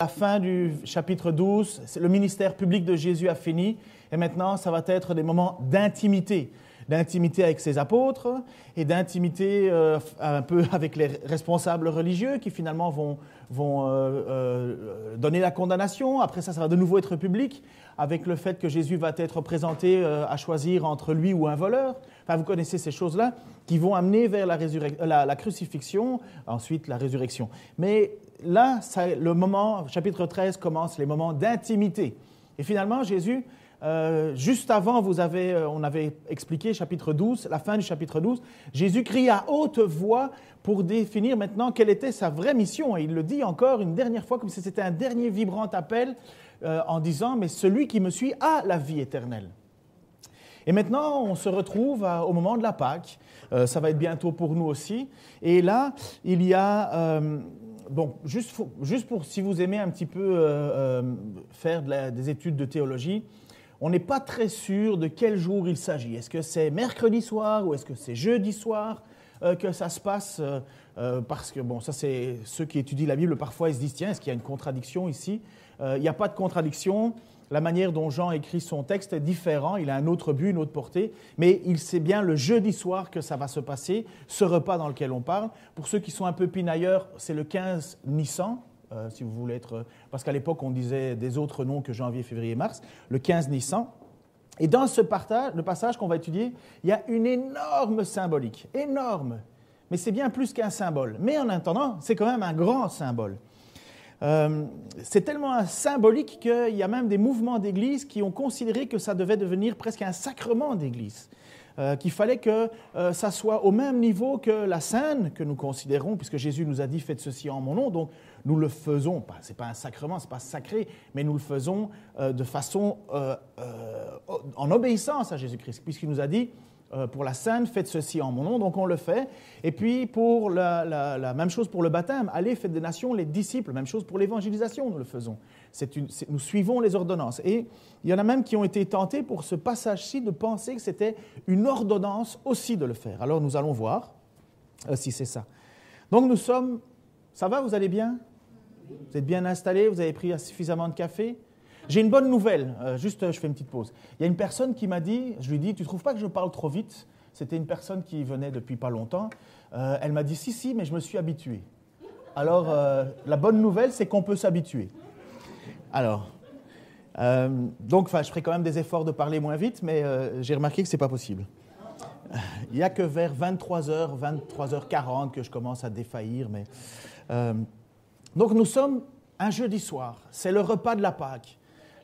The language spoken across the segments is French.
La fin du chapitre 12, le ministère public de Jésus a fini et maintenant ça va être des moments d'intimité avec ses apôtres et d'intimité un peu avec les responsables religieux qui finalement vont donner la condamnation. Après ça va de nouveau être public avec le fait que Jésus va être présenté à choisir entre lui ou un voleur. Enfin, vous connaissez ces choses-là qui vont amener vers la crucifixion, ensuite la résurrection. Mais là, le moment, chapitre 13, commence les moments d'intimité. Et finalement, Jésus, juste avant, on avait expliqué chapitre 12, la fin du chapitre 12, Jésus crie à haute voix pour définir maintenant quelle était sa vraie mission. Et il le dit encore une dernière fois, comme si c'était un dernier vibrant appel, en disant « Mais celui qui me suit a la vie éternelle ». Et maintenant, on se retrouve au moment de la Pâque. Ça va être bientôt pour nous aussi. Et là, il y a... Bon, juste pour si vous aimez un petit peu faire des études de théologie, on n'est pas très sûr de quel jour il s'agit. Est-ce que c'est mercredi soir ou est-ce que c'est jeudi soir que ça se passe parce que, bon, ça c'est ceux qui étudient la Bible, parfois ils se disent, tiens, est-ce qu'il y a une contradiction ici? Il n'y a pas de contradiction. La manière dont Jean écrit son texte est différente, il a un autre but, une autre portée, mais il sait bien le jeudi soir que ça va se passer, ce repas dans lequel on parle. Pour ceux qui sont un peu pinailleurs, c'est le 15 Nissan, si vous voulez être... Parce qu'à l'époque, on disait des autres noms que janvier, février, mars, le 15 Nissan. Et dans le passage qu'on va étudier, il y a une énorme symbolique, énorme, mais c'est bien plus qu'un symbole. Mais en attendant, c'est quand même un grand symbole. C'est tellement symbolique qu'il y a même des mouvements d'Église qui ont considéré que ça devait devenir presque un sacrement d'Église, qu'il fallait que ça soit au même niveau que la scène que nous considérons, puisque Jésus nous a dit « faites ceci en mon nom », donc nous le faisons, ce n'est pas un sacrement, ce n'est pas sacré, mais nous le faisons de façon en obéissance à Jésus-Christ, puisqu'il nous a dit pour la Sainte, faites ceci en mon nom, donc on le fait. Et puis pour la même chose pour le baptême, allez, faites des nations les disciples, même chose pour l'évangélisation, nous le faisons. Nous suivons les ordonnances. Et il y en a même qui ont été tentés pour ce passage-ci de penser que c'était une ordonnance aussi de le faire. Alors nous allons voir si c'est ça. Donc nous sommes, ça va, vous allez bien? Vous êtes bien installés, vous avez pris suffisamment de café? J'ai une bonne nouvelle, juste je fais une petite pause. Il y a une personne qui m'a dit, je lui ai dit, tu ne trouves pas que je parle trop vite? C'était une personne qui venait depuis pas longtemps. Elle m'a dit, si, mais je me suis habitué. Alors, la bonne nouvelle, c'est qu'on peut s'habituer. Alors, donc, je ferai quand même des efforts de parler moins vite, mais j'ai remarqué que ce n'est pas possible. Il n'y a que vers 23h, 23h40 que je commence à défaillir. Mais, donc, nous sommes un jeudi soir. C'est le repas de la Pâque.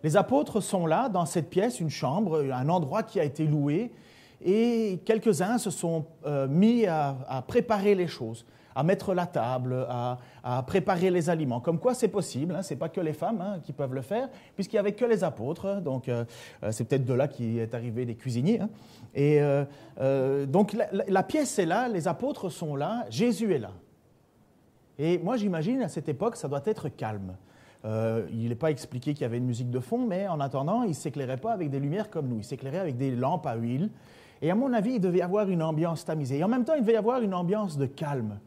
Les apôtres sont là, dans cette pièce, une chambre, un endroit qui a été loué, et quelques-uns se sont mis à préparer les choses, à mettre la table, à préparer les aliments. Comme quoi, c'est possible, ce n'est pas que les femmes qui peuvent le faire, puisqu'il n'y avait que les apôtres, donc c'est peut-être de là qu'est arrivé des cuisiniers. Et donc la pièce est là, les apôtres sont là, Jésus est là. Et moi, j'imagine, à cette époque, ça doit être calme. Il n'est pas expliqué qu'il y avait une musique de fond, mais en attendant, il ne s'éclairait pas avec des lumières comme nous. Il s'éclairait avec des lampes à huile. Et à mon avis, il devait y avoir une ambiance tamisée. Et en même temps, il devait y avoir une ambiance de calme.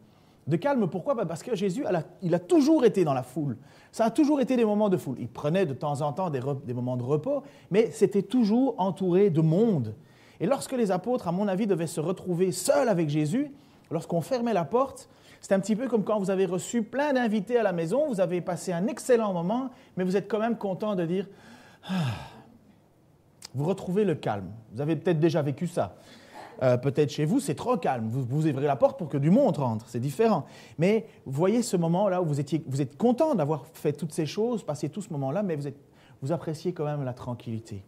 De calme, pourquoi? Parce que Jésus, il a toujours été dans la foule. Ça a toujours été des moments de foule. Il prenait de temps en temps des moments de repos, mais c'était toujours entouré de monde. Et lorsque les apôtres, à mon avis, devaient se retrouver seuls avec Jésus, lorsqu'on fermait la porte, c'est un petit peu comme quand vous avez reçu plein d'invités à la maison, vous avez passé un excellent moment, mais vous êtes quand même content de dire vous retrouvez le calme. Vous avez peut-être déjà vécu ça. Peut-être chez vous, c'est trop calme. Vous ouvrez la porte pour que du monde rentre, c'est différent. Mais vous voyez ce moment-là où vous êtes content d'avoir fait toutes ces choses, passé tout ce moment-là, mais vous appréciez quand même la tranquillité.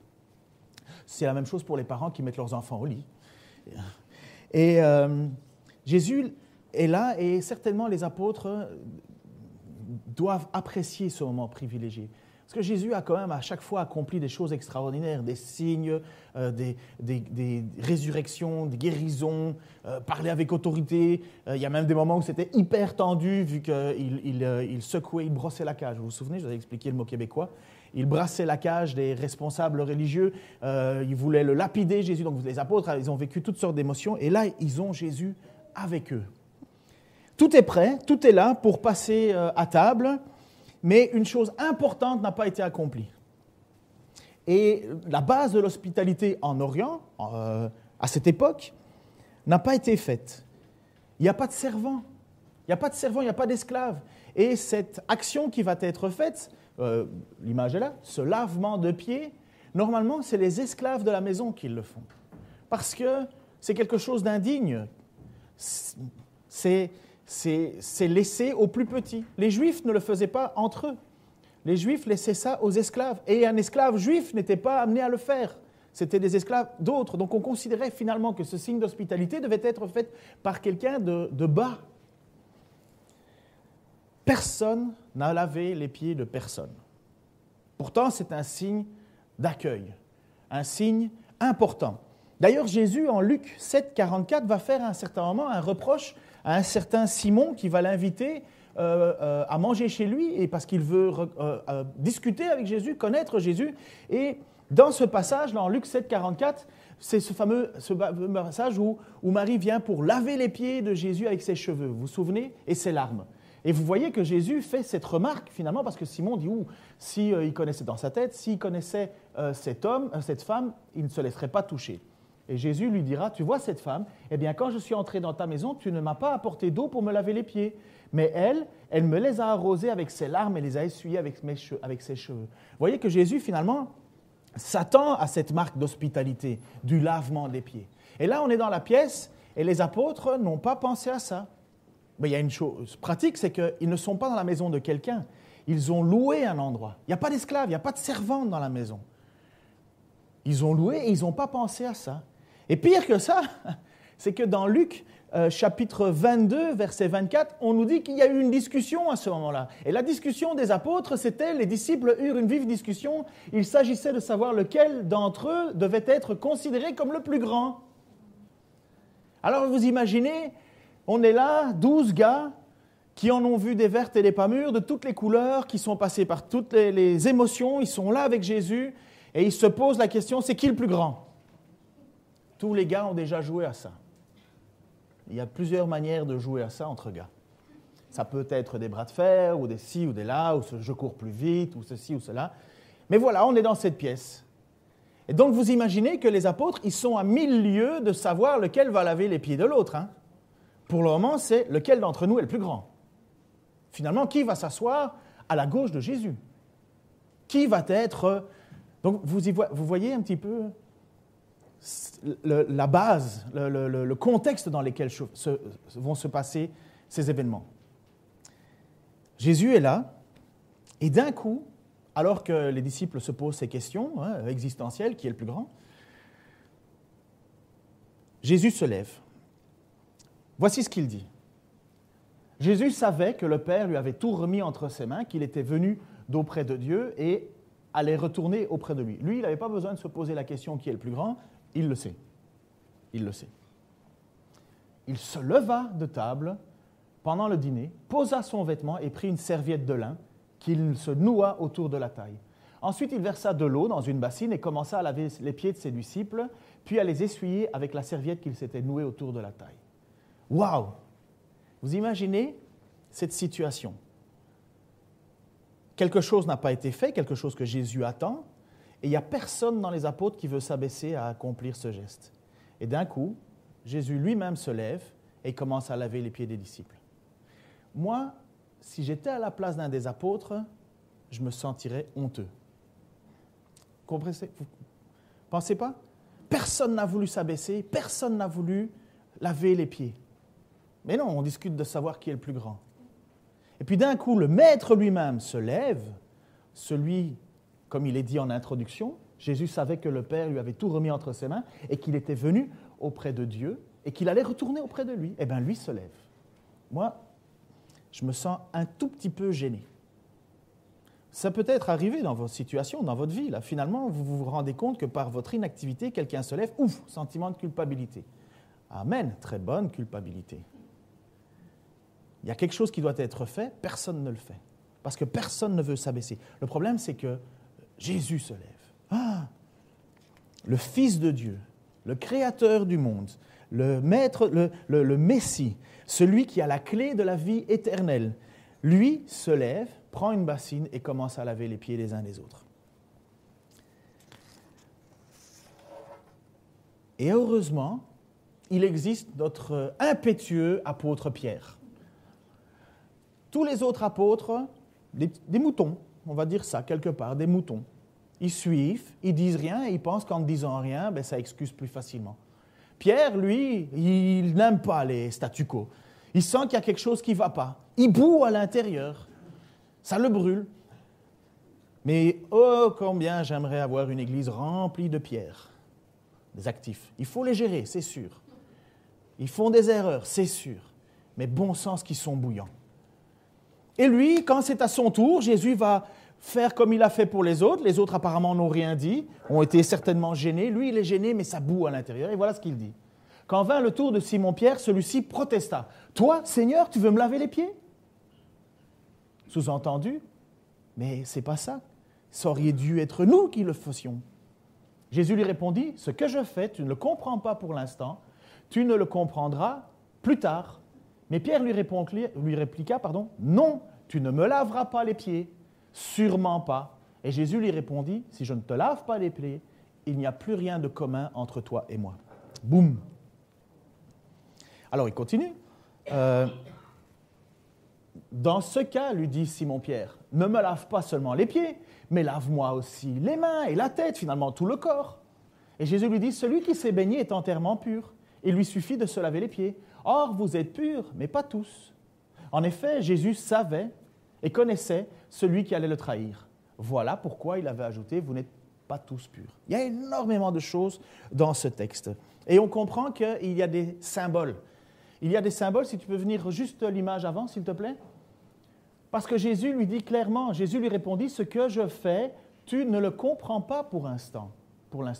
C'est la même chose pour les parents qui mettent leurs enfants au lit. Et Jésus est là et certainement les apôtres doivent apprécier ce moment privilégié. Parce que Jésus a quand même à chaque fois accompli des choses extraordinaires, des signes, des résurrections, des guérisons, parler avec autorité. Il y a même des moments où c'était hyper tendu vu qu'il secouait, il brossait la cage. Vous vous souvenez, je vous avais expliqué le mot québécois. Il brassait la cage des responsables religieux. Ils voulaient le lapider, Jésus. Donc les apôtres, ils ont vécu toutes sortes d'émotions. Et là, ils ont Jésus avec eux. Tout est prêt, tout est là pour passer à table. mais une chose importante n'a pas été accomplie. Et la base de l'hospitalité en Orient, à cette époque, n'a pas été faite. Il n'y a pas de servant. Il n'y a pas de servant, il n'y a pas d'esclave. Et cette action qui va être faite, l'image est là, ce lavement de pieds, normalement, c'est les esclaves de la maison qui le font. Parce que c'est quelque chose d'indigne. C'est laissé aux plus petits. Les Juifs ne le faisaient pas entre eux. Les Juifs laissaient ça aux esclaves. Et un esclave juif n'était pas amené à le faire. C'était des esclaves d'autres. Donc on considérait finalement que ce signe d'hospitalité devait être fait par quelqu'un de bas. Personne n'a lavé les pieds de personne. Pourtant, c'est un signe d'accueil, un signe important. D'ailleurs, Jésus, en Luc 7, 44, va faire à un certain moment un reproche à un certain Simon qui va l'inviter à manger chez lui, et parce qu'il veut discuter avec Jésus, connaître Jésus. Et dans ce passage, là, en Luc 7, 44, c'est ce fameux passage où Marie vient pour laver les pieds de Jésus avec ses cheveux, vous vous souvenez, et ses larmes. Et vous voyez que Jésus fait cette remarque finalement parce que Simon dit il connaissait dans sa tête, s'il connaissait cet homme, cette femme, il ne se laisserait pas toucher. Et Jésus lui dira, tu vois cette femme, eh bien quand je suis entré dans ta maison, tu ne m'as pas apporté d'eau pour me laver les pieds. Mais elle me les a arrosés avec ses larmes et les a essuyés avec ses cheveux. Vous voyez que Jésus finalement s'attend à cette marque d'hospitalité, du lavement des pieds. Et là on est dans la pièce et les apôtres n'ont pas pensé à ça. Mais il y a une chose pratique, c'est qu'ils ne sont pas dans la maison de quelqu'un. Ils ont loué un endroit. Il n'y a pas d'esclaves, il n'y a pas de servante dans la maison. Ils ont loué et ils n'ont pas pensé à ça. Et pire que ça, c'est que dans Luc, chapitre 22, verset 24, on nous dit qu'il y a eu une discussion à ce moment-là. Et la discussion des apôtres, c'était, les disciples eurent une vive discussion. Il s'agissait de savoir lequel d'entre eux devait être considéré comme le plus grand. Alors vous imaginez, on est là, 12 gars qui en ont vu des vertes et des pas mûres, de toutes les couleurs, qui sont passés par toutes les émotions, ils sont là avec Jésus, et ils se posent la question, c'est qui le plus grand? Tous les gars ont déjà joué à ça. Il y a plusieurs manières de jouer à ça entre gars. Ça peut être des bras de fer, ou des ci ou des là, ou je cours plus vite, ou ceci ou cela. Mais voilà, on est dans cette pièce. Et donc vous imaginez que les apôtres, ils sont à 1000 lieues de savoir lequel va laver les pieds de l'autre. Pour le moment, c'est lequel d'entre nous est le plus grand. Finalement, qui va s'asseoir à la gauche de Jésus? Qui va être... Donc vous voyez un petit peu la base, le contexte dans lequel vont se passer ces événements. Jésus est là, et d'un coup, alors que les disciples se posent ces questions existentielles, qui est le plus grand, Jésus se lève. Voici ce qu'il dit. Jésus savait que le Père lui avait tout remis entre ses mains, qu'il était venu d'auprès de Dieu et allait retourner auprès de lui. Lui, il n'avait pas besoin de se poser la question qui est le plus grand, il le sait. Il le sait. Il se leva de table pendant le dîner, posa son vêtement et prit une serviette de lin qu'il se noua autour de la taille. Ensuite, il versa de l'eau dans une bassine et commença à laver les pieds de ses disciples, puis à les essuyer avec la serviette qu'il s'était nouée autour de la taille. Waouh! Vous imaginez cette situation? Quelque chose n'a pas été fait, quelque chose que Jésus attend, et il n'y a personne dans les apôtres qui veut s'abaisser à accomplir ce geste. Et d'un coup, Jésus lui-même se lève et commence à laver les pieds des disciples. Moi, si j'étais à la place d'un des apôtres, je me sentirais honteux. Vous pensez pas? Personne n'a voulu s'abaisser, personne n'a voulu laver les pieds. Mais non, on discute de savoir qui est le plus grand. Et puis d'un coup, le maître lui-même se lève, celui, comme il est dit en introduction, Jésus savait que le Père lui avait tout remis entre ses mains et qu'il était venu auprès de Dieu et qu'il allait retourner auprès de lui. Eh bien, lui se lève. Moi, je me sens un tout petit peu gêné. Ça peut être arrivé dans votre situation, dans votre vie. Là. Finalement, vous vous rendez compte que par votre inactivité, quelqu'un se lève, ouf, sentiment de culpabilité. Amen, très bonne culpabilité. Il y a quelque chose qui doit être fait, personne ne le fait. Parce que personne ne veut s'abaisser. Le problème, c'est que Jésus se lève. Le Fils de Dieu, le Créateur du monde, le Maître, le Messie, celui qui a la clé de la vie éternelle, lui se lève prend une bassine et commence à laver les pieds les uns des autres. Et heureusement, il existe notre impétueux apôtre Pierre. Tous les autres apôtres, des moutons, on va dire ça quelque part, des moutons. Ils suivent, ils disent rien et ils pensent qu'en ne disant rien, ça excuse plus facilement. Pierre, lui, il n'aime pas les statu quo. Il sent qu'il y a quelque chose qui ne va pas. Il bout à l'intérieur. Ça le brûle. Mais oh, combien j'aimerais avoir une église remplie de pierres, des actifs. Il faut les gérer, c'est sûr. Ils font des erreurs, c'est sûr. Mais bon sens qu'ils sont bouillants. Et lui, quand c'est à son tour, Jésus va faire comme il a fait pour les autres. Les autres apparemment n'ont rien dit, ont été certainement gênés. Lui, il est gêné, mais ça bout à l'intérieur. Et voilà ce qu'il dit. Quand vint le tour de Simon-Pierre, celui-ci protesta. « Toi, Seigneur, tu veux me laver les pieds ?» Sous-entendu, mais c'est pas ça. Ça aurait dû être nous qui le fassions. Jésus lui répondit, « Ce que je fais, tu ne le comprends pas pour l'instant, tu ne le comprendras plus tard. » Mais Pierre lui répliqua, « Non, tu ne me laveras pas les pieds, sûrement pas. » Et Jésus lui répondit, « Si je ne te lave pas les pieds, il n'y a plus rien de commun entre toi et moi. » Boum. Alors il continue. Dans ce cas, lui dit Simon-Pierre, ne me lave pas seulement les pieds, mais lave-moi aussi les mains et la tête, finalement tout le corps. Et Jésus lui dit, celui qui s'est baigné est entièrement pur. Il lui suffit de se laver les pieds. Or, vous êtes purs, mais pas tous. En effet, Jésus savait et connaissait celui qui allait le trahir. Voilà pourquoi il avait ajouté, vous n'êtes pas tous purs. Il y a énormément de choses dans ce texte. Et on comprend qu'il y a des symboles. Il y a des symboles, si tu peux venir juste l'image avant, s'il te plaît. Parce que Jésus lui dit clairement, Jésus lui répondit, ce que je fais, tu ne le comprends pas pour l'instant,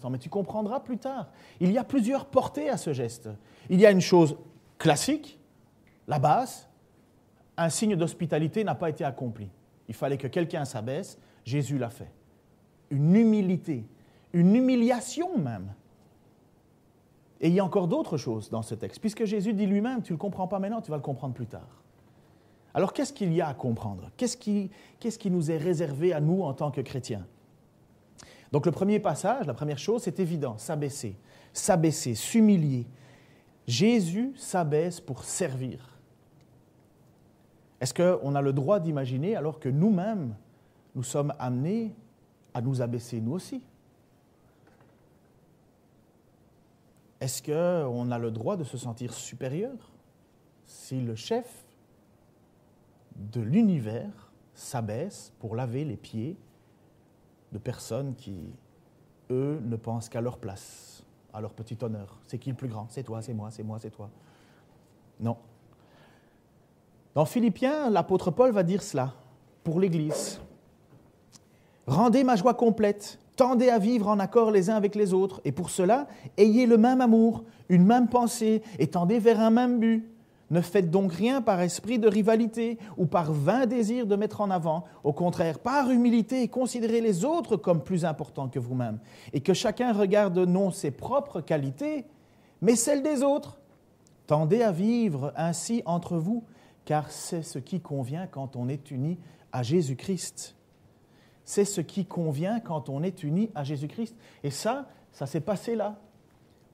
mais tu comprendras plus tard. Il y a plusieurs portées à ce geste. Il y a une chose classique, la base, un signe d'hospitalité n'a pas été accompli. Il fallait que quelqu'un s'abaisse, Jésus l'a fait. Une humilité, une humiliation même. Et il y a encore d'autres choses dans ce texte, puisque Jésus dit lui-même, tu ne le comprends pas maintenant, tu vas le comprendre plus tard. Alors qu'est-ce qu'il y a à comprendre? Qu'est-ce qui nous est réservé à nous en tant que chrétiens? Donc le premier passage, la première chose, c'est évident, s'abaisser, s'humilier. Jésus s'abaisse pour servir. Est-ce qu'on a le droit d'imaginer alors que nous-mêmes, nous sommes amenés à nous abaisser nous aussi? Est-ce qu'on a le droit de se sentir supérieur si le chef de l'univers s'abaisse pour laver les pieds de personnes qui, eux, ne pensent qu'à leur place, à leur petit honneur? C'est qui le plus grand? C'est toi, c'est moi, c'est toi. Non. Dans Philippiens, l'apôtre Paul va dire cela pour l'Église. « Rendez ma joie complète, tendez à vivre en accord les uns avec les autres, et pour cela, ayez le même amour, une même pensée, et tendez vers un même but. Ne faites donc rien par esprit de rivalité ou par vain désir de mettre en avant. Au contraire, par humilité, considérez les autres comme plus importants que vous-même, et que chacun regarde non ses propres qualités, mais celles des autres. Tendez à vivre ainsi entre vous, car c'est ce qui convient quand on est uni à Jésus-Christ. » C'est ce qui convient quand on est uni à Jésus-Christ. Et ça s'est passé là.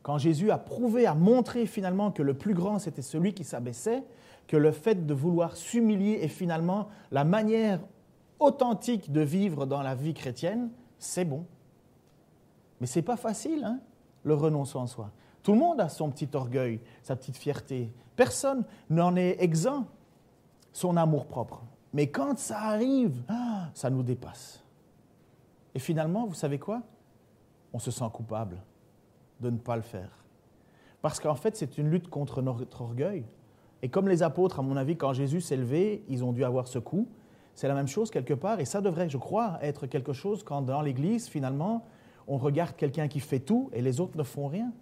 Quand Jésus a prouvé, a montré finalement que le plus grand, c'était celui qui s'abaissait, que le fait de vouloir s'humilier est finalement la manière authentique de vivre dans la vie chrétienne, c'est bon. Mais ce n'est pas facile, le renoncement en soi. Tout le monde a son petit orgueil, sa petite fierté. Personne n'en est exempt, son amour-propre. Mais quand ça arrive, ça nous dépasse. Et finalement, vous savez quoi? On se sent coupable de ne pas le faire. Parce qu'en fait, c'est une lutte contre notre orgueil. Et comme les apôtres, à mon avis, quand Jésus s'est levé, ils ont dû avoir ce coup. C'est la même chose quelque part. Et ça devrait, je crois, être quelque chose quand dans l'Église, finalement, on regarde quelqu'un qui fait tout et les autres ne font rien.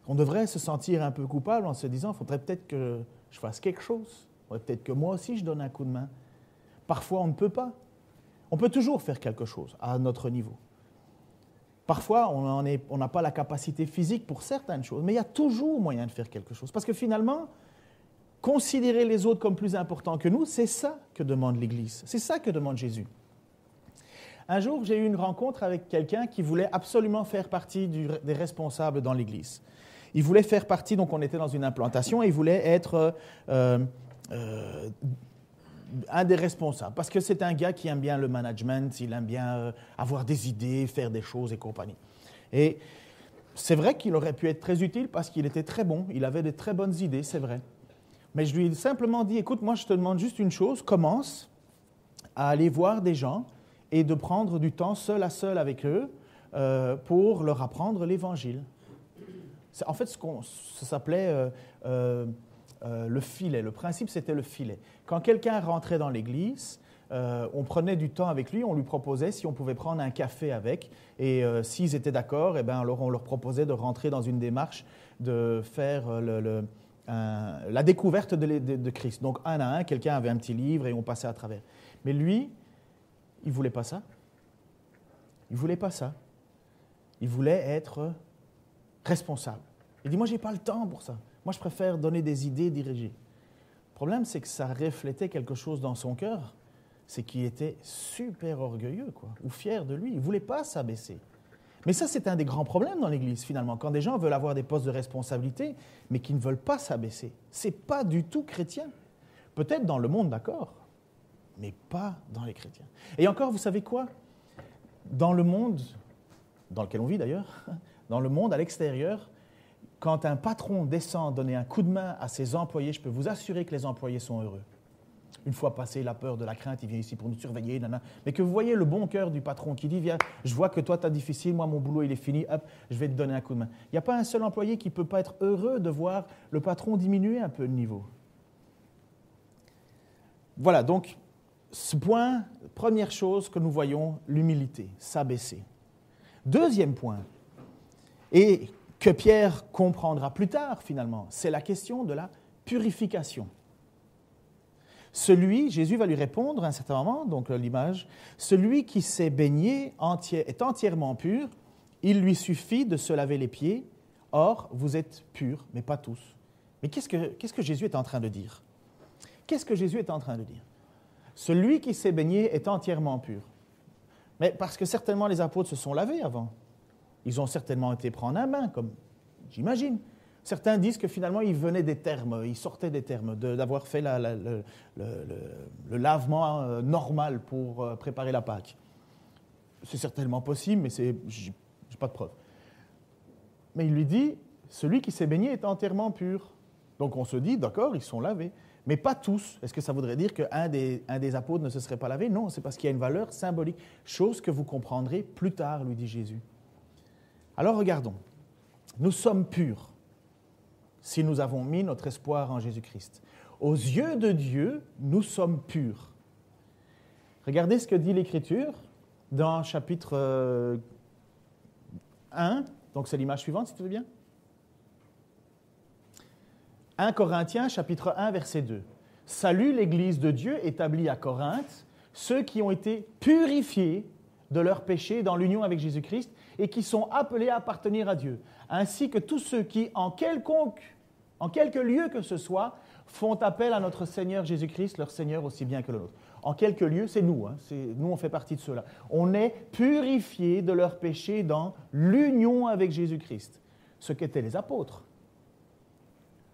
On devrait se sentir un peu coupable en se disant, il faudrait peut-être que je fasse quelque chose. Il faudrait peut-être que moi aussi, je donne un coup de main. Parfois, on ne peut pas. On peut toujours faire quelque chose à notre niveau. Parfois, on n'a pas la capacité physique pour certaines choses, mais il y a toujours moyen de faire quelque chose. Parce que finalement, considérer les autres comme plus importants que nous, c'est ça que demande l'Église. C'est ça que demande Jésus. Un jour, j'ai eu une rencontre avec quelqu'un qui voulait absolument faire partie des responsables dans l'Église. Il voulait faire partie, donc on était dans une implantation, et il voulait être un des responsables. Parce que c'est un gars qui aime bien le management, il aime bien avoir des idées, faire des choses et compagnie. Et c'est vrai qu'il aurait pu être très utile parce qu'il était très bon, il avait de très bonnes idées, c'est vrai. Mais je lui ai simplement dit, écoute, moi je te demande juste une chose, commence à aller voir des gens et de prendre du temps seul à seul avec eux pour leur apprendre l'Évangile. En fait, ça s'appelait le filet. Le principe, c'était le filet. Quand quelqu'un rentrait dans l'Église, on prenait du temps avec lui, on lui proposait si on pouvait prendre un café avec, et s'ils étaient d'accord, alors on leur proposait de rentrer dans une démarche de faire la découverte de Christ. Donc, un à un, quelqu'un avait un petit livre et on passait à travers. Mais lui, il ne voulait pas ça. Il ne voulait pas ça. Il voulait être responsable. Il dit, moi, je n'ai pas le temps pour ça. Moi, je préfère donner des idées, diriger. Le problème, c'est que ça reflétait quelque chose dans son cœur. C'est qu'il était super orgueilleux, ou fier de lui. Il ne voulait pas s'abaisser. Mais ça, c'est un des grands problèmes dans l'Église, finalement. Quand des gens veulent avoir des postes de responsabilité, mais qui ne veulent pas s'abaisser. Ce n'est pas du tout chrétien. Peut-être dans le monde, d'accord, mais pas dans les chrétiens. Et encore, vous savez quoi? Dans le monde, dans lequel on vit d'ailleurs, dans le monde à l'extérieur, quand un patron descend donner un coup de main à ses employés, je peux vous assurer que les employés sont heureux. Une fois passé la peur de la crainte, il vient ici pour nous surveiller, nanana. Mais que vous voyez le bon cœur du patron qui dit, viens, je vois que toi, tu as difficile, moi, mon boulot, il est fini, hop, je vais te donner un coup de main. Il n'y a pas un seul employé qui ne peut pas être heureux de voir le patron diminuer un peu le niveau. Voilà, donc, ce point, première chose que nous voyons, l'humilité, s'abaisser. Deuxième point, et que Pierre comprendra plus tard finalement, c'est la question de la purification. Jésus va lui répondre à un certain moment, donc l'image, celui qui s'est baigné est entièrement pur, il lui suffit de se laver les pieds, or vous êtes purs, mais pas tous. Mais qu'est-ce que Jésus est en train de dire? Qu'est-ce que Jésus est en train de dire? Celui qui s'est baigné est entièrement pur. Mais parce que certainement les apôtres se sont lavés avant. Ils ont certainement été prendre un bain, comme j'imagine. Certains disent que finalement, ils venaient des thermes, ils sortaient des thermes, d'avoir fait le lavement normal pour préparer la Pâque. C'est certainement possible, mais je n'ai pas de preuve. Mais il lui dit, celui qui s'est baigné est entièrement pur. Donc on se dit, d'accord, ils sont lavés. Mais pas tous. Est-ce que ça voudrait dire qu'un des apôtres ne se serait pas lavé? Non, c'est parce qu'il y a une valeur symbolique. Chose que vous comprendrez plus tard, lui dit Jésus. Alors regardons. Nous sommes purs si nous avons mis notre espoir en Jésus-Christ. Aux yeux de Dieu, nous sommes purs. Regardez ce que dit l'Écriture dans chapitre 1. Donc c'est l'image suivante, si tu veux bien. 1 Corinthiens, chapitre 1, verset 2. « Salue l'Église de Dieu établie à Corinthe, ceux qui ont été purifiés de leurs péchés dans l'union avec Jésus-Christ et qui sont appelés à appartenir à Dieu, ainsi que tous ceux qui, en quelque lieu que ce soit, font appel à notre Seigneur Jésus-Christ, leur Seigneur aussi bien que le nôtre. » En quelque lieu, c'est nous. Nous, on fait partie de ceux-là. On est purifiés de leurs péchés dans l'union avec Jésus-Christ, ce qu'étaient les apôtres.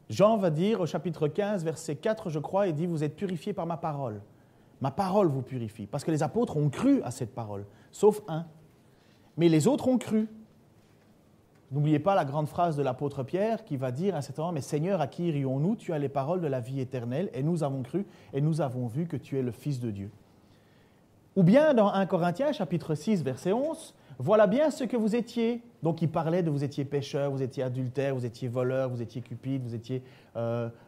Jean va dire au chapitre 15, verset 4, je crois, il dit « Vous êtes purifiés par ma parole. Ma parole vous purifie. » Parce que les apôtres ont cru à cette parole, sauf un. Mais les autres ont cru. N'oubliez pas la grande phrase de l'apôtre Pierre qui va dire à un certain moment « Mais Seigneur, à qui irions-nous? Tu as les paroles de la vie éternelle et nous avons cru et nous avons vu que tu es le Fils de Dieu. » Ou bien dans 1 Corinthiens, chapitre 6, verset 11, « Voilà bien ce que vous étiez. » Donc il parlait de vous étiez pécheurs, vous étiez adultères, vous étiez voleurs, vous étiez cupides, vous étiez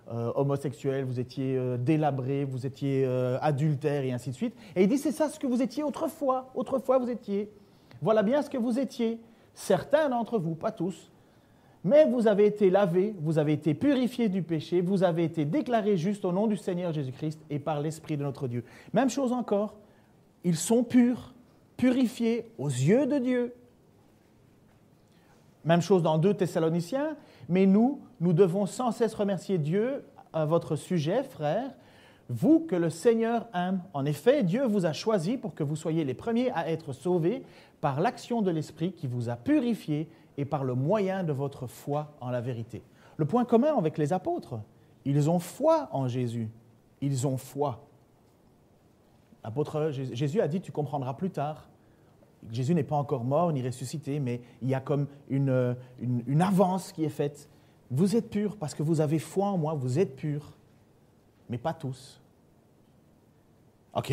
homosexuels, vous étiez délabrés, vous étiez adultères et ainsi de suite. Et il dit « C'est ça ce que vous étiez autrefois. Autrefois vous étiez. Voilà bien ce que vous étiez. Certains d'entre vous, pas tous, mais vous avez été lavés, vous avez été purifiés du péché, vous avez été déclarés justes au nom du Seigneur Jésus-Christ et par l'Esprit de notre Dieu. » Même chose encore, ils sont purs, purifiés aux yeux de Dieu. Même chose dans 2 Thessaloniciens, mais nous devons sans cesse remercier Dieu à votre sujet, frères, vous que le Seigneur aime. En effet, Dieu vous a choisis pour que vous soyez les premiers à être sauvés par l'action de l'Esprit qui vous a purifiés et par le moyen de votre foi en la vérité. Le point commun avec les apôtres, ils ont foi en Jésus. Ils ont foi. L'apôtre Jésus a dit, tu comprendras plus tard. Jésus n'est pas encore mort ni ressuscité, mais il y a comme une avance qui est faite. Vous êtes purs parce que vous avez foi en moi, vous êtes purs, mais pas tous. Ok,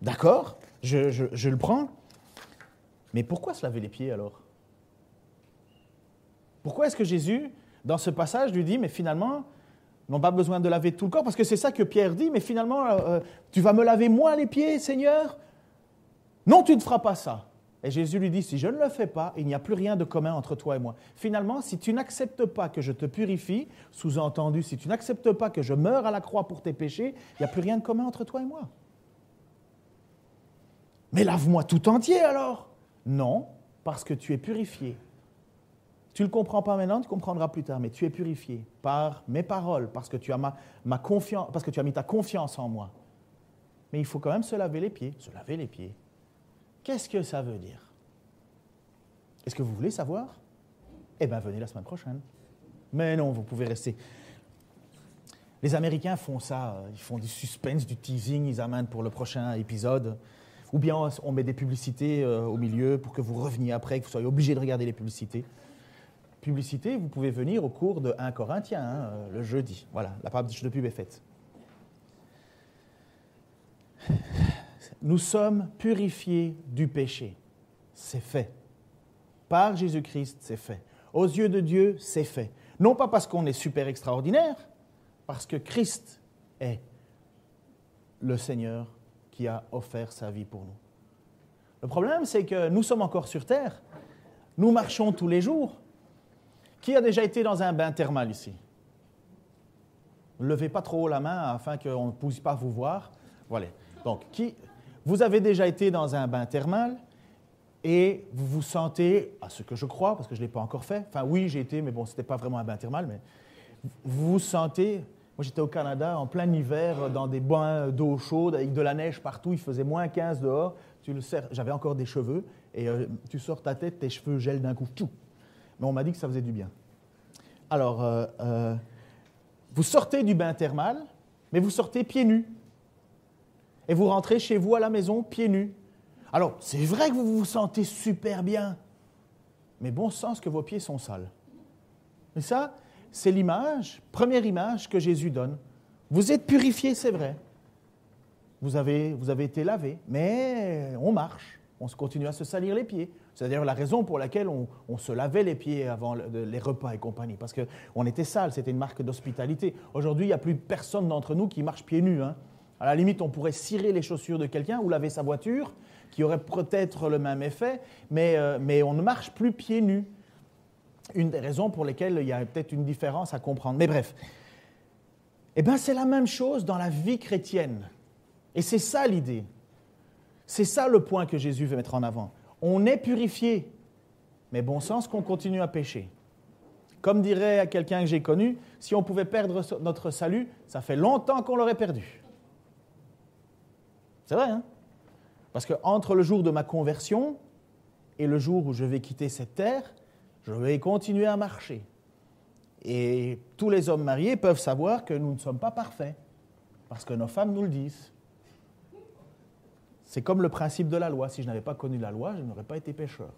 d'accord, je le prends. Mais pourquoi se laver les pieds alors? Pourquoi est-ce que Jésus, dans ce passage, lui dit, mais finalement, n'ont pas besoin de laver tout le corps? Parce que c'est ça que Pierre dit, mais finalement, tu vas me laver moi les pieds, Seigneur? Non, tu ne feras pas ça. Et Jésus lui dit, si je ne le fais pas, il n'y a plus rien de commun entre toi et moi. Finalement, si tu n'acceptes pas que je te purifie, sous-entendu, si tu n'acceptes pas que je meure à la croix pour tes péchés, il n'y a plus rien de commun entre toi et moi. Mais lave-moi tout entier alors. Non, parce que tu es purifié. Tu ne le comprends pas maintenant, tu comprendras plus tard, mais tu es purifié par mes paroles, parce que tu as ma confiance, parce que tu as mis ta confiance en moi. Mais il faut quand même se laver les pieds. Se laver les pieds. Qu'est-ce que ça veut dire? Est-ce que vous voulez savoir? Eh bien, venez la semaine prochaine. Mais non, vous pouvez rester. Les Américains font ça, ils font du suspense, du teasing, ils amènent pour le prochain épisode. Ou bien on met des publicités au milieu pour que vous reveniez après, que vous soyez obligés de regarder les publicités. Publicité, vous pouvez venir au cours de 1 Corinthiens, le jeudi. Voilà, la page de pub est faite. Nous sommes purifiés du péché. C'est fait. Par Jésus-Christ, c'est fait. Aux yeux de Dieu, c'est fait. Non pas parce qu'on est super extraordinaire, parce que Christ est le Seigneur qui a offert sa vie pour nous. Le problème, c'est que nous sommes encore sur terre. Nous marchons tous les jours. Qui a déjà été dans un bain thermal ici? Ne levez pas trop haut la main afin qu'on ne puisse pas vous voir. Voilà. Donc, vous avez déjà été dans un bain thermal et vous vous sentez, à ce que je crois, parce que je ne l'ai pas encore fait, enfin oui, j'ai été, mais bon, ce n'était pas vraiment un bain thermal, mais vous vous sentez, moi j'étais au Canada en plein hiver, dans des bains d'eau chaude, avec de la neige partout, il faisait moins 15 dehors, j'avais encore des cheveux, et tu sors ta tête, tes cheveux gèlent d'un coup, tchou. Mais on m'a dit que ça faisait du bien. Alors, vous sortez du bain thermal, mais vous sortez pieds nus. Et vous rentrez chez vous à la maison pieds nus. Alors, c'est vrai que vous vous sentez super bien, mais bon sens que vos pieds sont sales. Et ça, c'est l'image, première image que Jésus donne. Vous êtes purifiés, c'est vrai. Vous avez été lavés, mais on marche, on continue à se salir les pieds. C'est d'ailleurs la raison pour laquelle on se lavait les pieds avant les repas et compagnie, parce qu'on était sales, c'était une marque d'hospitalité. Aujourd'hui, il n'y a plus personne d'entre nous qui marche pieds nus, hein. À la limite, on pourrait cirer les chaussures de quelqu'un ou laver sa voiture, qui aurait peut-être le même effet, mais on ne marche plus pieds nus. Une des raisons pour lesquelles il y a peut-être une différence à comprendre. Mais bref, eh bien, c'est la même chose dans la vie chrétienne. Et c'est ça l'idée. C'est ça le point que Jésus veut mettre en avant. On est purifié, mais bon sens qu'on continue à pécher. Comme dirait à quelqu'un que j'ai connu, si on pouvait perdre notre salut, ça fait longtemps qu'on l'aurait perdu. C'est vrai, hein? Parce qu'entre le jour de ma conversion et le jour où je vais quitter cette terre, je vais continuer à marcher. Et tous les hommes mariés peuvent savoir que nous ne sommes pas parfaits, parce que nos femmes nous le disent. C'est comme le principe de la loi. Si je n'avais pas connu la loi, je n'aurais pas été pécheur.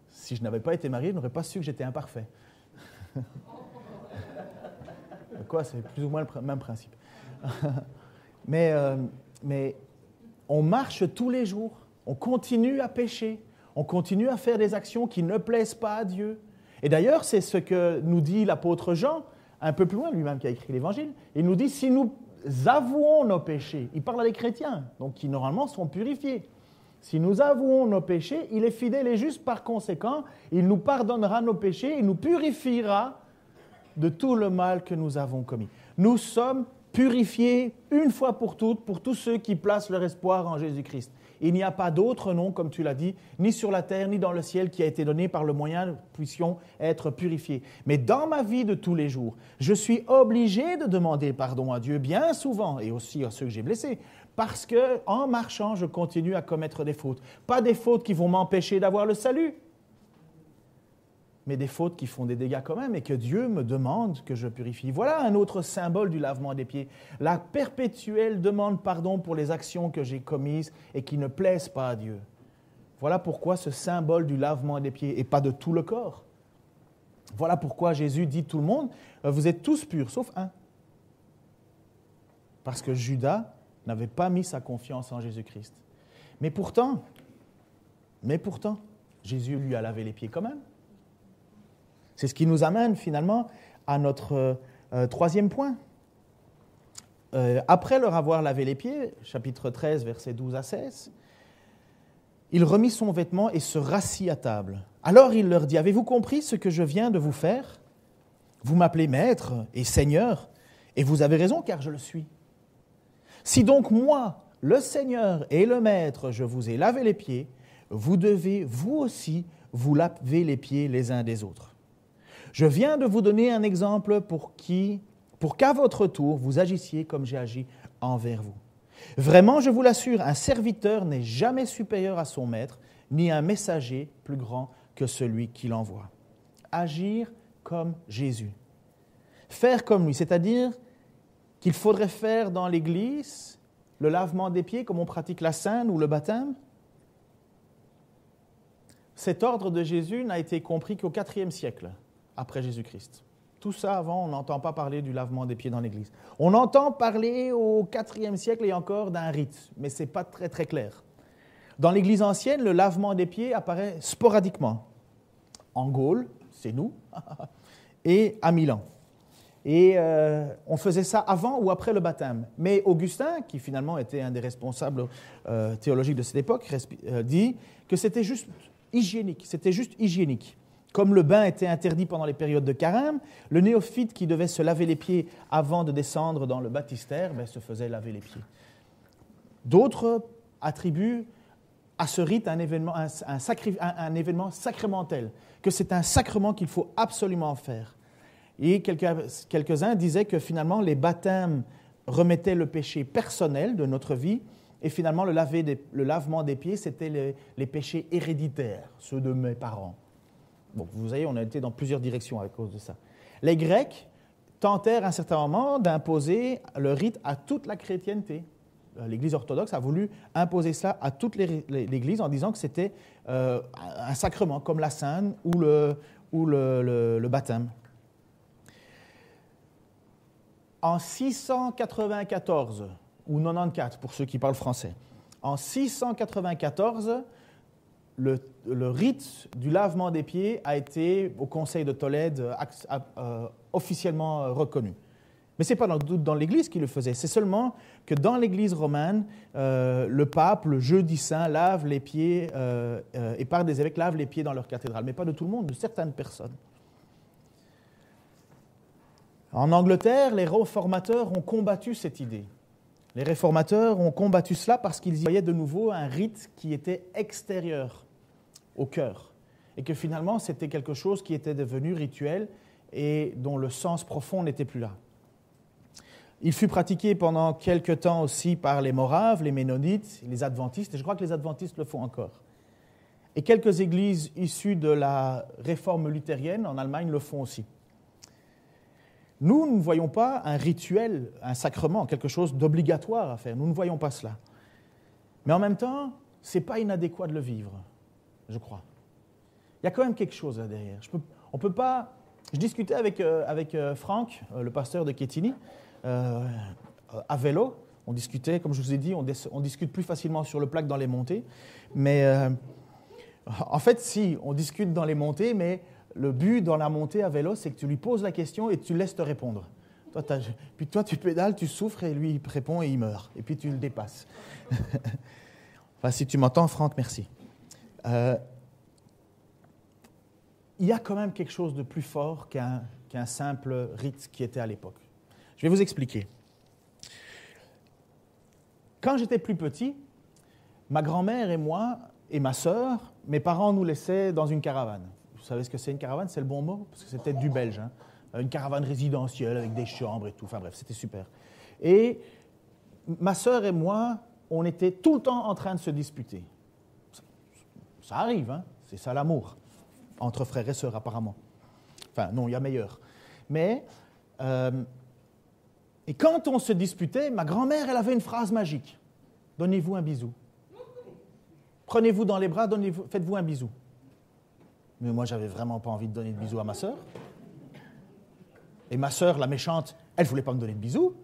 Si je n'avais pas été marié, je n'aurais pas su que j'étais imparfait. Quoi, c'est plus ou moins le même principe. Mais on marche tous les jours, on continue à pécher, on continue à faire des actions qui ne plaisent pas à Dieu. Et d'ailleurs, c'est ce que nous dit l'apôtre Jean, un peu plus loin, lui-même qui a écrit l'Évangile. Il nous dit, si nous avouons nos péchés, il parle à des chrétiens, donc qui normalement sont purifiés. Si nous avouons nos péchés, il est fidèle et juste par conséquent, il nous pardonnera nos péchés, il nous purifiera de tout le mal que nous avons commis. Nous sommes purifié une fois pour toutes pour tous ceux qui placent leur espoir en Jésus-Christ. Il n'y a pas d'autre nom, comme tu l'as dit, ni sur la terre, ni dans le ciel, qui a été donné par le moyen que nous puissions être purifiés. Mais dans ma vie de tous les jours, je suis obligé de demander pardon à Dieu bien souvent, et aussi à ceux que j'ai blessés, parce qu'en marchant, je continue à commettre des fautes. Pas des fautes qui vont m'empêcher d'avoir le salut, mais des fautes qui font des dégâts quand même et que Dieu me demande que je purifie. Voilà un autre symbole du lavement des pieds. La perpétuelle demande pardon pour les actions que j'ai commises et qui ne plaisent pas à Dieu. Voilà pourquoi ce symbole du lavement des pieds et pas de tout le corps. Voilà pourquoi Jésus dit à tout le monde, vous êtes tous purs, sauf un. Parce que Judas n'avait pas mis sa confiance en Jésus-Christ. Mais pourtant, Jésus lui a lavé les pieds quand même. C'est ce qui nous amène finalement à notre troisième point. Après leur avoir lavé les pieds, chapitre 13, versets 12 à 16, il remit son vêtement et se rassit à table. Alors il leur dit, avez-vous compris ce que je viens de vous faire ? Vous m'appelez maître et seigneur, et vous avez raison car je le suis. Si donc moi, le Seigneur et le Maître, je vous ai lavé les pieds, vous devez vous aussi vous laver les pieds les uns des autres. Je viens de vous donner un exemple pour qu'à votre tour, vous agissiez comme j'ai agi envers vous. Vraiment, je vous l'assure, un serviteur n'est jamais supérieur à son maître, ni un messager plus grand que celui qui l'envoie. Agir comme Jésus. Faire comme lui, c'est-à-dire qu'il faudrait faire dans l'Église le lavement des pieds comme on pratique la scène ou le baptême. Cet ordre de Jésus n'a été compris qu'au IVe siècle. Après Jésus-Christ. Tout ça, avant, on n'entend pas parler du lavement des pieds dans l'Église. On entend parler au IVe siècle et encore d'un rite, mais ce n'est pas très, très clair. Dans l'Église ancienne, le lavement des pieds apparaît sporadiquement. En Gaule, c'est nous, et à Milan. Et on faisait ça avant ou après le baptême. Mais Augustin, qui finalement était un des responsables théologiques de cette époque, dit que c'était juste hygiénique. Comme le bain était interdit pendant les périodes de carême, le néophyte qui devait se laver les pieds avant de descendre dans le baptistère se faisait laver les pieds. D'autres attribuent à ce rite un événement sacramentel, que c'est un sacrement qu'il faut absolument faire. Et quelques-uns disaient que finalement les baptêmes remettaient le péché personnel de notre vie et finalement le lavement des pieds, c'était les péchés héréditaires, ceux de mes parents. Bon, vous voyez, on a été dans plusieurs directions à cause de ça. Les Grecs tentèrent à un certain moment d'imposer le rite à toute la chrétienté. L'Église orthodoxe a voulu imposer cela à toute l'Église en disant que c'était un sacrement, comme la scène ou le baptême. En 694, ou 94 pour ceux qui parlent français, en 694, le rite du lavement des pieds a été, au Conseil de Tolède, officiellement reconnu. Mais ce n'est pas dans l'Église qui le faisait, c'est seulement que dans l'Église romaine, le pape, le jeudi saint, lave les pieds, et par des évêques, lave les pieds dans leur cathédrale, mais pas de tout le monde, de certaines personnes. En Angleterre, les réformateurs ont combattu cette idée. Les réformateurs ont combattu cela parce qu'ils y voyaient de nouveau un rite qui était extérieur au cœur, et que finalement c'était quelque chose qui était devenu rituel et dont le sens profond n'était plus là. Il fut pratiqué pendant quelque temps aussi par les Moraves, les Ménonites, les Adventistes, et je crois que les Adventistes le font encore. Et quelques églises issues de la réforme luthérienne en Allemagne le font aussi. Nous ne voyons pas un rituel, un sacrement, quelque chose d'obligatoire à faire. Nous ne voyons pas cela. Mais en même temps, ce n'est pas inadéquat de le vivre, je crois. Il y a quand même quelque chose là derrière. On peut pas. Je discutais avec Franck, le pasteur de Quetigny, à vélo. On discutait, comme je vous ai dit, on discute plus facilement sur le plat que dans les montées. Mais en fait, si, on discute dans les montées, mais le but dans la montée à vélo, c'est que tu lui poses la question et tu le laisses te répondre. Puis toi, tu pédales, tu souffres et lui, il répond et il meurt. Et puis tu le dépasses. Enfin, si tu m'entends, Franck, merci. Il y a quand même quelque chose de plus fort qu'un simple rite qui était à l'époque. Je vais vous expliquer. Quand j'étais plus petit, ma grand-mère et moi et ma sœur, mes parents nous laissaient dans une caravane. Vous savez ce que c'est une caravane? C'est le bon mot? Parce que c'est peut-être du belge. Hein? Une caravane résidentielle avec des chambres et tout. Enfin bref, c'était super. Et ma sœur et moi, on était tout le temps en train de se disputer. Ça arrive, hein? C'est ça l'amour. Entre frères et sœurs, apparemment. Enfin, non, il y a meilleur. Mais, et quand on se disputait, ma grand-mère, elle avait une phrase magique. Donnez-vous un bisou. Prenez-vous dans les bras, faites-vous un bisou. Mais moi, j'avais vraiment pas envie de donner de bisou à ma sœur. Et ma sœur, la méchante, elle ne voulait pas me donner de bisou.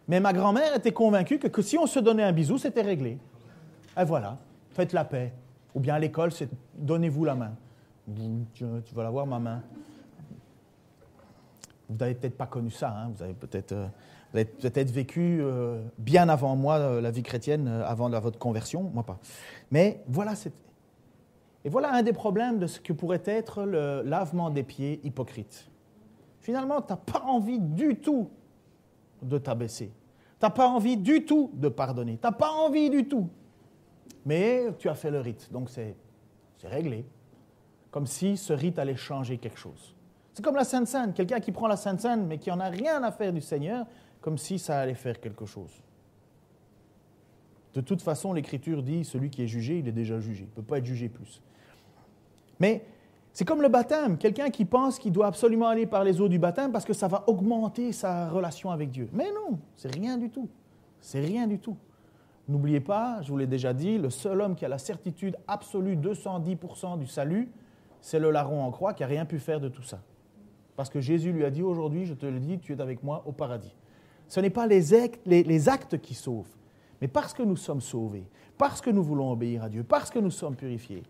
Mais ma grand-mère était convaincue que si on se donnait un bisou, c'était réglé. Et voilà, faites la paix. Ou bien à l'école, c'est donnez-vous la main. Tu vas la voir, ma main. Vous n'avez peut-être pas connu ça, hein? Vous avez peut-être vécu bien avant moi la vie chrétienne, avant votre conversion, moi pas. Mais voilà, et voilà un des problèmes de ce que pourrait être le lavement des pieds hypocrite. Finalement, tu n'as pas envie du tout de t'abaisser. Tu n'as pas envie du tout de pardonner. Tu n'as pas envie du tout. Mais tu as fait le rite, donc c'est réglé. Comme si ce rite allait changer quelque chose. C'est comme la Sainte Seine. Quelqu'un qui prend la Sainte Seine, mais qui n'en a rien à faire du Seigneur, comme si ça allait faire quelque chose. De toute façon, l'Écriture dit, celui qui est jugé, il est déjà jugé. Il ne peut pas être jugé plus. Mais c'est comme le baptême. Quelqu'un qui pense qu'il doit absolument aller par les eaux du baptême parce que ça va augmenter sa relation avec Dieu. Mais non, c'est rien du tout. C'est rien du tout. N'oubliez pas, je vous l'ai déjà dit, le seul homme qui a la certitude absolue, 210% du salut, c'est le larron en croix qui n'a rien pu faire de tout ça. Parce que Jésus lui a dit, aujourd'hui, je te le dis, tu es avec moi au paradis. Ce n'est pas les actes qui sauvent, mais parce que nous sommes sauvés, parce que nous voulons obéir à Dieu, parce que nous sommes purifiés,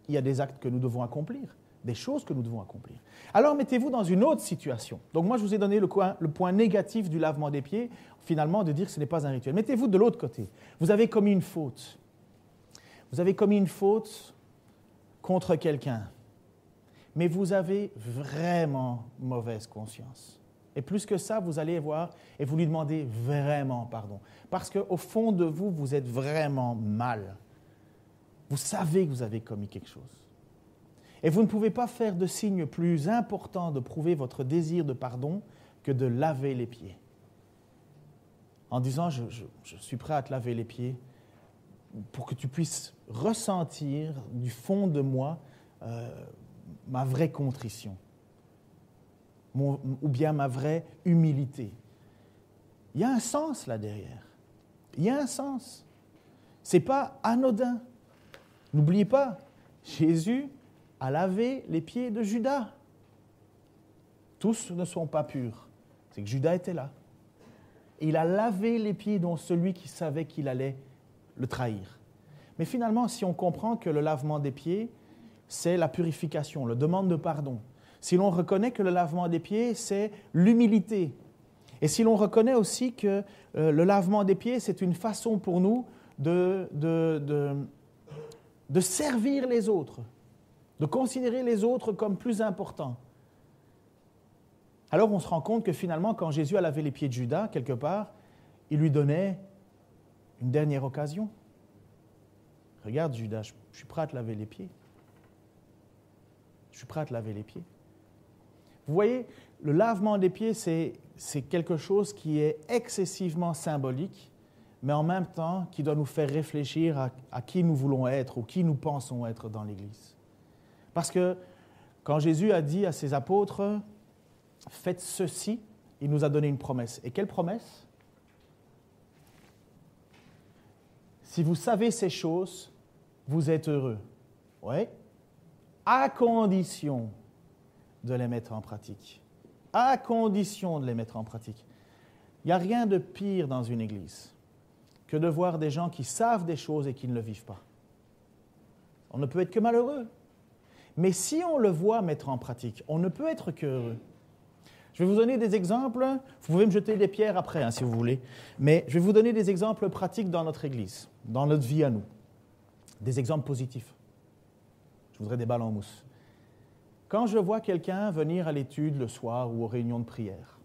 il y a des actes que nous devons accomplir, des choses que nous devons accomplir. Alors mettez-vous dans une autre situation. Donc moi, je vous ai donné le point négatif du lavement des pieds, finalement, de dire que ce n'est pas un rituel. Mettez-vous de l'autre côté. Vous avez commis une faute. Vous avez commis une faute contre quelqu'un. Mais vous avez vraiment mauvaise conscience. Et plus que ça, vous allez voir et vous lui demandez vraiment pardon. Parce qu'au fond de vous, vous êtes vraiment mal. Vous savez que vous avez commis quelque chose. Et vous ne pouvez pas faire de signe plus important de prouver votre désir de pardon que de laver les pieds. En disant, je suis prêt à te laver les pieds pour que tu puisses ressentir du fond de moi ma vraie contrition, ou bien ma vraie humilité. Il y a un sens là derrière. Il y a un sens. Ce n'est pas anodin. N'oubliez pas, Jésus a lavé les pieds de Judas. Tous ne sont pas purs. C'est que Judas était là. Et il a lavé les pieds dont celui qui savait qu'il allait le trahir. Mais finalement, si on comprend que le lavement des pieds, c'est la purification, la demande de pardon. Si l'on reconnaît que le lavement des pieds, c'est l'humilité. Et si l'on reconnaît aussi que le lavement des pieds, c'est une façon pour nous de servir les autres, de considérer les autres comme plus importants. Alors on se rend compte que finalement, quand Jésus a lavé les pieds de Judas, quelque part, il lui donnait une dernière occasion. Regarde Judas, je suis prêt à te laver les pieds. Je suis prêt à te laver les pieds. Vous voyez, le lavement des pieds, c'est quelque chose qui est excessivement symbolique, mais en même temps qui doit nous faire réfléchir à qui nous voulons être ou qui nous pensons être dans l'Église. Parce que quand Jésus a dit à ses apôtres, « Faites ceci », il nous a donné une promesse. Et quelle promesse? Si vous savez ces choses, vous êtes heureux. Oui, à condition de les mettre en pratique. À condition de les mettre en pratique. Il n'y a rien de pire dans une église que de voir des gens qui savent des choses et qui ne le vivent pas. On ne peut être que malheureux. Mais si on le voit mettre en pratique, on ne peut être qu'heureux. Je vais vous donner des exemples. Vous pouvez me jeter des pierres après, si vous voulez. Mais je vais vous donner des exemples pratiques dans notre église, dans notre vie à nous. Des exemples positifs. Je voudrais des balles en mousse. Quand je vois quelqu'un venir à l'étude le soir ou aux réunions de prière,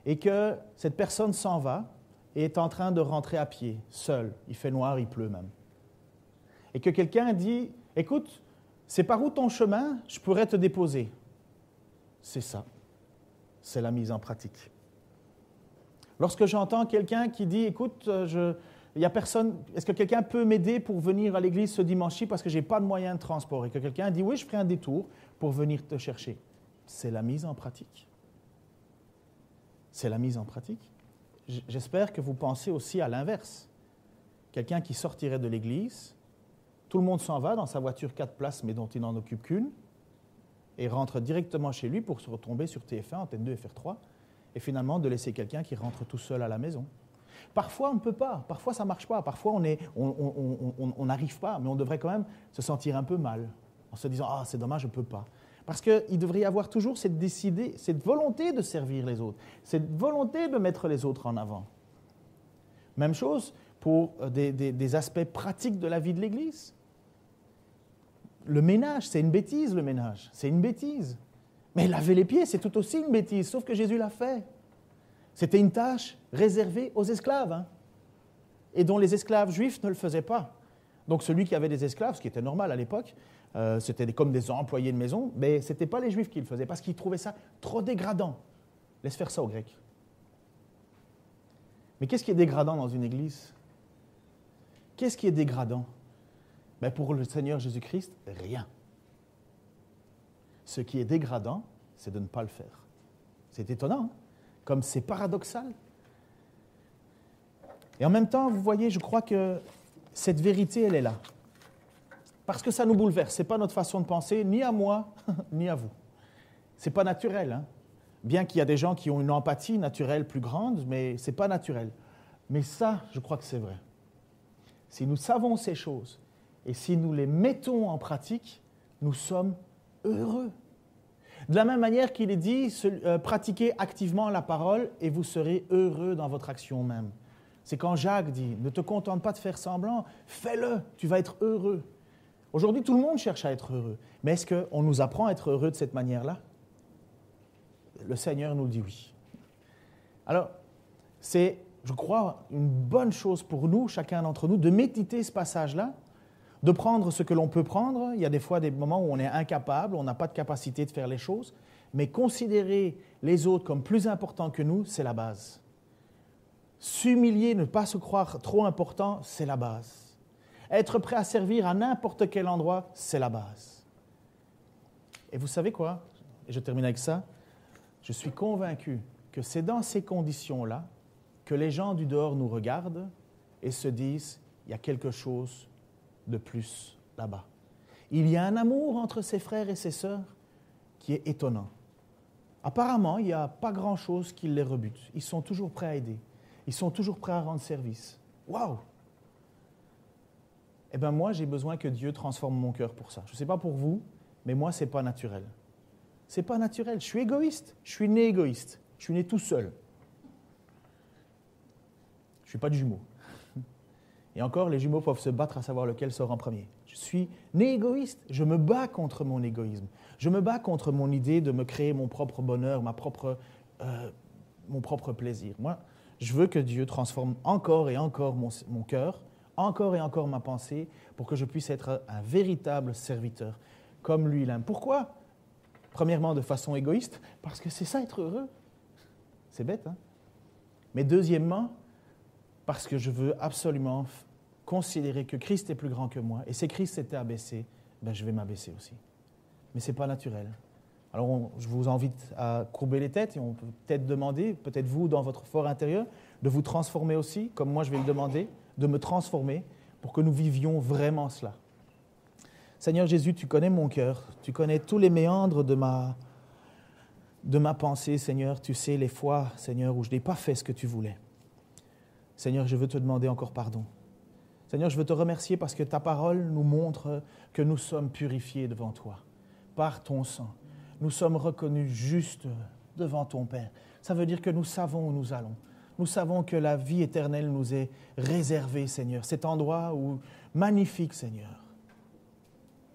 et que cette personne s'en va, et est en train de rentrer à pied, seul. Il fait noir, il pleut même. Et que quelqu'un dit, écoute, c'est par où ton chemin, je pourrais te déposer. C'est ça. C'est la mise en pratique. Lorsque j'entends quelqu'un qui dit, écoute, il y a personne, est-ce que quelqu'un peut m'aider pour venir à l'église ce dimanche-ci parce que je n'ai pas de moyen de transport? Et que quelqu'un dit, oui, je ferai un détour pour venir te chercher. C'est la mise en pratique. C'est la mise en pratique. J'espère que vous pensez aussi à l'inverse. Quelqu'un qui sortirait de l'église, tout le monde s'en va dans sa voiture 4 places, mais dont il n'en occupe qu'une, et rentre directement chez lui pour se retomber sur TF1, Antenne 2, FR3, et finalement de laisser quelqu'un qui rentre tout seul à la maison. Parfois, on ne peut pas, parfois ça ne marche pas, parfois on n'arrive pas, mais on devrait quand même se sentir un peu mal, en se disant « Ah, c'est dommage, je ne peux pas ». Parce qu'il devrait y avoir toujours cette volonté de servir les autres, cette volonté de mettre les autres en avant. Même chose pour des aspects pratiques de la vie de l'Église. Le ménage, c'est une bêtise, le ménage, c'est une bêtise. Mais laver les pieds, c'est tout aussi une bêtise, sauf que Jésus l'a fait. C'était une tâche réservée aux esclaves, hein, et dont les esclaves juifs ne le faisaient pas. Donc celui qui avait des esclaves, ce qui était normal à l'époque, c'était comme des employés de maison, mais ce n'était pas les Juifs qui le faisaient, parce qu'ils trouvaient ça trop dégradant. Laisse faire ça aux Grecs. Mais qu'est-ce qui est dégradant dans une église? Qu'est-ce qui est dégradant? Ben pour le Seigneur Jésus-Christ, rien. Ce qui est dégradant, c'est de ne pas le faire. C'est étonnant, hein? Comme c'est paradoxal. Et en même temps, vous voyez, je crois que cette vérité, elle est là. Parce que ça nous bouleverse. Ce n'est pas notre façon de penser, ni à moi, ni à vous. Ce n'est pas naturel. Hein? Bien qu'il y a des gens qui ont une empathie naturelle plus grande, mais ce n'est pas naturel. Mais ça, je crois que c'est vrai. Si nous savons ces choses et si nous les mettons en pratique, nous sommes heureux. De la même manière qu'il est dit, pratiquez activement la parole et vous serez heureux dans votre action même. C'est quand Jacques dit, ne te contente pas de faire semblant, fais-le, tu vas être heureux. Aujourd'hui, tout le monde cherche à être heureux. Mais est-ce qu'on nous apprend à être heureux de cette manière-là? Le Seigneur nous le dit oui. Alors, c'est, je crois, une bonne chose pour nous, chacun d'entre nous, de méditer ce passage-là, de prendre ce que l'on peut prendre. Il y a des fois des moments où on est incapable, on n'a pas de capacité de faire les choses, mais considérer les autres comme plus importants que nous, c'est la base. S'humilier, ne pas se croire trop important, c'est la base. Être prêt à servir à n'importe quel endroit, c'est la base. Et vous savez quoi? Et je termine avec ça. Je suis convaincu que c'est dans ces conditions-là que les gens du dehors nous regardent et se disent, il y a quelque chose de plus là-bas. Il y a un amour entre ses frères et ses sœurs qui est étonnant. Apparemment, il n'y a pas grand-chose qui les rebute. Ils sont toujours prêts à aider. Ils sont toujours prêts à rendre service. Waouh! Eh bien, moi, j'ai besoin que Dieu transforme mon cœur pour ça. Je ne sais pas pour vous, mais moi, ce n'est pas naturel. Ce n'est pas naturel. Je suis égoïste. Je suis né égoïste. Je suis né tout seul. Je ne suis pas de jumeaux. Et encore, les jumeaux peuvent se battre à savoir lequel sort en premier. Je suis né égoïste. Je me bats contre mon égoïsme. Je me bats contre mon idée de me créer mon propre bonheur, mon propre plaisir. Moi, je veux que Dieu transforme encore et encore mon cœur, encore et encore ma pensée, pour que je puisse être un véritable serviteur, comme lui l'aime. Pourquoi? Premièrement, de façon égoïste, parce que c'est ça être heureux. C'est bête, hein? Mais deuxièmement, parce que je veux absolument considérer que Christ est plus grand que moi, et si Christ s'était abaissé, ben je vais m'abaisser aussi. Mais ce n'est pas naturel. Alors je vous invite à courber les têtes, et on peut peut-être demander, peut-être vous, dans votre fort intérieur, de vous transformer aussi, comme moi je vais le demander, de me transformer pour que nous vivions vraiment cela. Seigneur Jésus, tu connais mon cœur, tu connais tous les méandres de ma pensée, Seigneur. Tu sais les fois, Seigneur, où je n'ai pas fait ce que tu voulais. Seigneur, je veux te demander encore pardon. Seigneur, je veux te remercier parce que ta parole nous montre que nous sommes purifiés devant toi, par ton sang. Nous sommes reconnus justes devant ton Père. Ça veut dire que nous savons où nous allons. Nous savons que la vie éternelle nous est réservée, Seigneur. Cet endroit magnifique, Seigneur.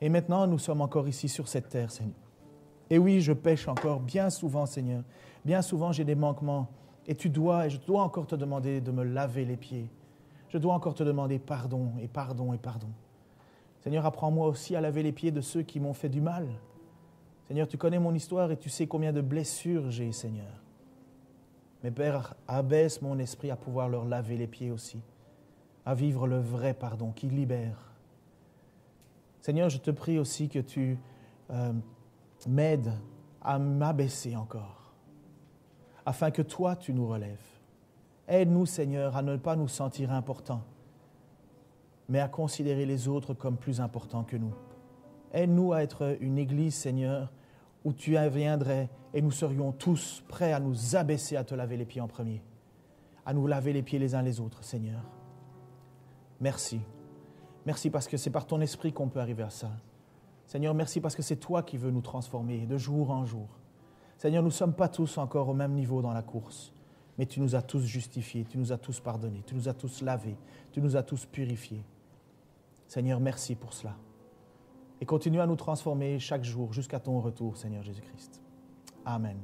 Et maintenant, nous sommes encore ici sur cette terre, Seigneur. Et oui, je pêche encore bien souvent, Seigneur. Bien souvent, j'ai des manquements Et je dois encore te demander de me laver les pieds. Je dois encore te demander pardon et pardon et pardon. Seigneur, apprends-moi aussi à laver les pieds de ceux qui m'ont fait du mal. Seigneur, tu connais mon histoire et tu sais combien de blessures j'ai, Seigneur. Mais Père, abaisse mon esprit à pouvoir leur laver les pieds aussi, à vivre le vrai pardon qui libère. Seigneur, je te prie aussi que tu m'aides à m'abaisser encore, afin que toi, tu nous relèves. Aide-nous, Seigneur, à ne pas nous sentir importants, mais à considérer les autres comme plus importants que nous. Aide-nous à être une église, Seigneur, où tu viendrais et nous serions tous prêts à nous abaisser, à te laver les pieds en premier, à nous laver les pieds les uns les autres, Seigneur. Merci. Merci parce que c'est par ton esprit qu'on peut arriver à ça. Seigneur, merci parce que c'est toi qui veux nous transformer de jour en jour. Seigneur, nous ne sommes pas tous encore au même niveau dans la course, mais tu nous as tous justifiés, tu nous as tous pardonnés, tu nous as tous lavés, tu nous as tous purifiés. Seigneur, merci pour cela. Et continue à nous transformer chaque jour jusqu'à ton retour, Seigneur Jésus-Christ. Amen.